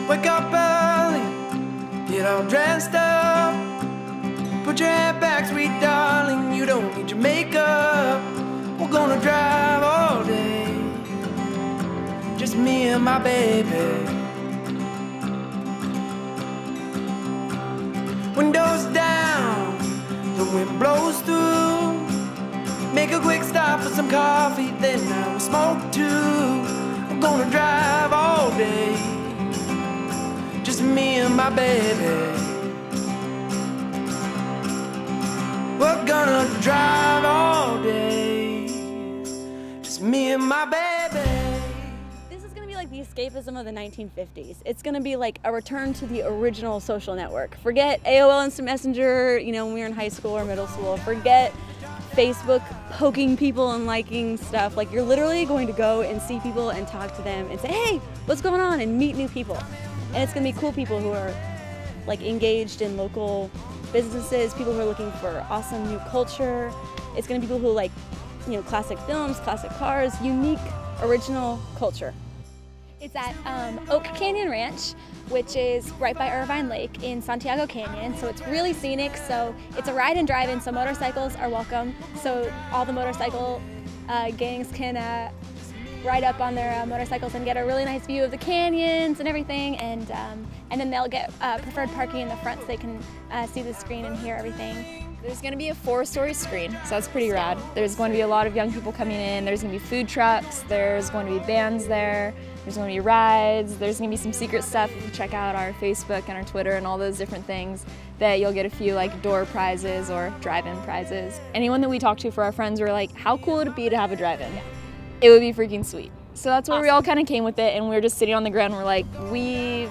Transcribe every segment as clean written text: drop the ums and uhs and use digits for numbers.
Wake up early, get all dressed up. Put your hair back, sweet darling, you don't need your makeup. We're gonna drive all day, just me and my baby. Windows down, the wind blows through. Make a quick stop for some coffee, then I will smoke too. We're gonna drive all day, just me and my baby. We're gonna drive all day, just me and my baby. This is gonna be like the escapism of the 1950s. It's gonna be like a return to the original social network. Forget AOL Instant Messenger, you know, when we were in high school or middle school. Forget Facebook poking people and liking stuff. Like, you're literally going to go and see people and talk to them and say, hey, what's going on, and meet new people. And it's gonna be cool people who are like engaged in local businesses, people who are looking for awesome new culture. It's gonna be people who like, you know, classic films, classic cars, unique, original culture. It's at Oak Canyon Ranch, which is right by Irvine Lake in Santiago Canyon. So it's really scenic. So it's a ride and drive-in, so motorcycles are welcome. So all the motorcycle gangs can ride up on their motorcycles and get a really nice view of the canyons and everything. And then they'll get preferred parking in the front so they can see the screen and hear everything. There's going to be a 4-story screen, so that's pretty rad. There's going to be a lot of young people coming in. There's going to be food trucks. There's going to be bands there. There's going to be rides. There's going to be some secret stuff. If you check out our Facebook and our Twitter and all those different things, that you'll get a few like door prizes or drive-in prizes. Anyone that we talked to for our friends were like, how cool would it be to have a drive-in? Yeah. It would be freaking sweet. So that's where we all kind of came with it, and we were just sitting on the ground and we're like, we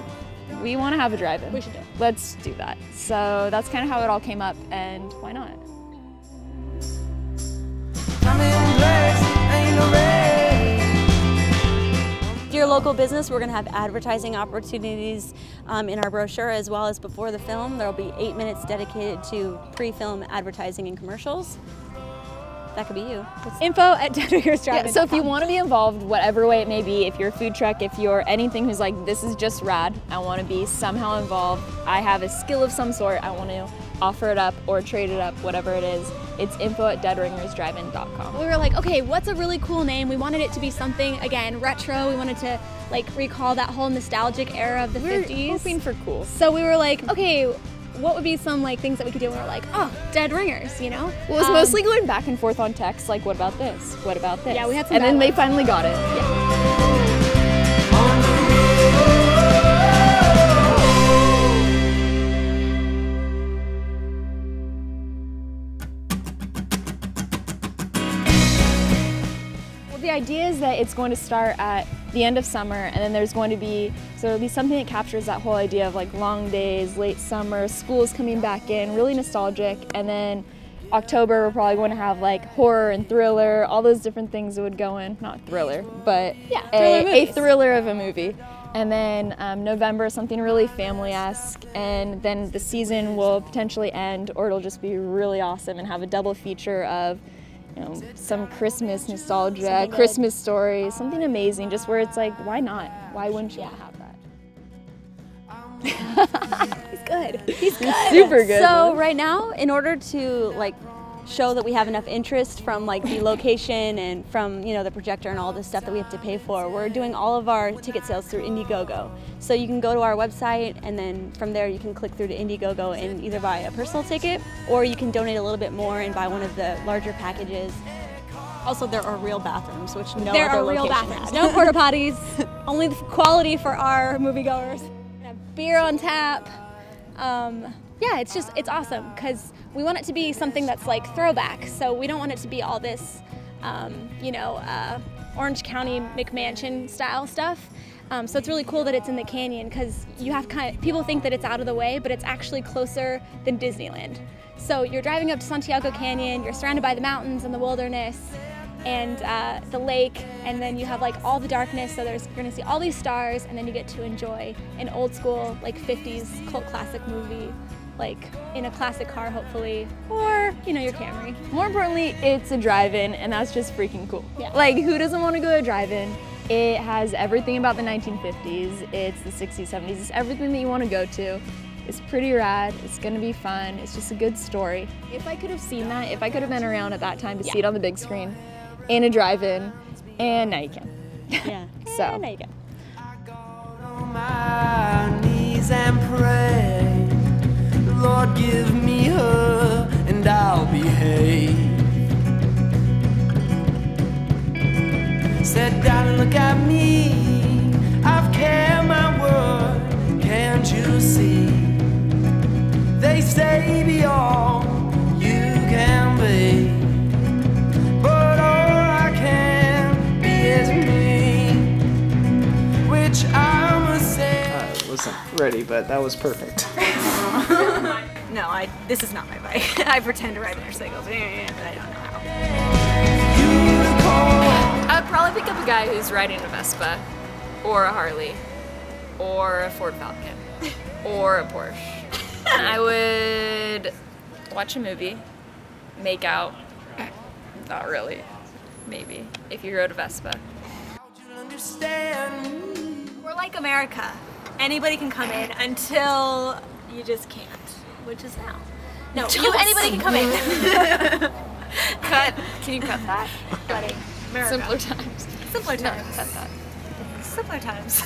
want to have a drive-in. We should do it. Let's do that. So that's kind of how it all came up, and why not? Dear local business, we're going to have advertising opportunities in our brochure, as well as before the film. There will be 8 minutes dedicated to pre-film advertising and commercials. That could be you. info@deadringersdrive-in.com. Yeah, so if you want to be involved, whatever way it may be, if you're a food truck, if you're anything who's like, this is just rad, I want to be somehow involved, I have a skill of some sort, I want to offer it up or trade it up, whatever it is, it's info@deadringersdrive-in.com. We were like, okay, what's a really cool name? We wanted it to be something, again, retro. We wanted to like recall that whole nostalgic era of the 50s. We're hoping for cool. So we were like, okay, what would be some like things that we could do? And we were like, oh, Dead Ringers, you know? Well, it was mostly going back and forth on text, like, what about this? What about this? Yeah, we had some and then bad they finally got it. Yeah. The idea is that it's going to start at the end of summer, and then there's going to be, so there'll be something that captures that whole idea of like long days, late summer, school's coming back in, really nostalgic, and then October we're probably going to have like horror and thriller, all those different things that would go in, not thriller, but yeah, a thriller of a movie. And then November, something really family-esque, and then the season will potentially end, or it'll just be really awesome and have a double feature of, you know, some Christmas nostalgia, Christmas stories, something amazing, just where it's like, why not? Why wouldn't you have that? He's good. He's good. Super good. So right now, in order to like show that we have enough interest from like the location and from, you know, the projector and all this stuff that we have to pay for, we're doing all of our ticket sales through Indiegogo. So you can go to our website, and then from there you can click through to Indiegogo and either buy a personal ticket, or you can donate a little bit more and buy one of the larger packages. Also, there are real bathrooms, which no there other are real location bathrooms. has. No porta potties. Only the quality for our moviegoers. Beer on tap. Yeah, it's awesome because we want it to be something that's like throwback. So we don't want it to be all this, you know, Orange County McMansion style stuff. So it's really cool that it's in the canyon, because you have people think that it's out of the way, but it's actually closer than Disneyland. So you're driving up to Santiago Canyon, you're surrounded by the mountains and the wilderness and the lake, and then you have like all the darkness, so you're gonna see all these stars, and then you get to enjoy an old school like 50s cult classic movie, like in a classic car hopefully, or you know, your Camry. More importantly, it's a drive-in, and that's just freaking cool. Yeah. Like, who doesn't want to go to a drive-in? It has everything about the 1950s. It's the 60s, 70s. It's everything that you want to go to. It's pretty rad. It's going to be fun. It's just a good story. If I could have seen that, if I could have been around at that time to see it on the big screen, in a drive-in, and now you can. Yeah. So. Now you can. I got on my knees and pray, Lord, give me her and I'll behave. Said, darling, look at me, I've kept my word, can't you see? They say be all you can be, but all I can be is me, which I must say. I wasn't ready, but that was perfect. No, this is not my bike. I pretend to ride motorcycles, but I don't know how. I'd probably pick up a guy who's riding a Vespa, or a Harley, or a Ford Falcon, or a Porsche. I would watch a movie, make out, not really, maybe, if you rode a Vespa. We're like America. Anybody can come in until you just can't, which is now. No, anybody can come in. Cut. Can you cut that? Buddy. America. Simpler times. Simpler times. No, cut that. Simpler times.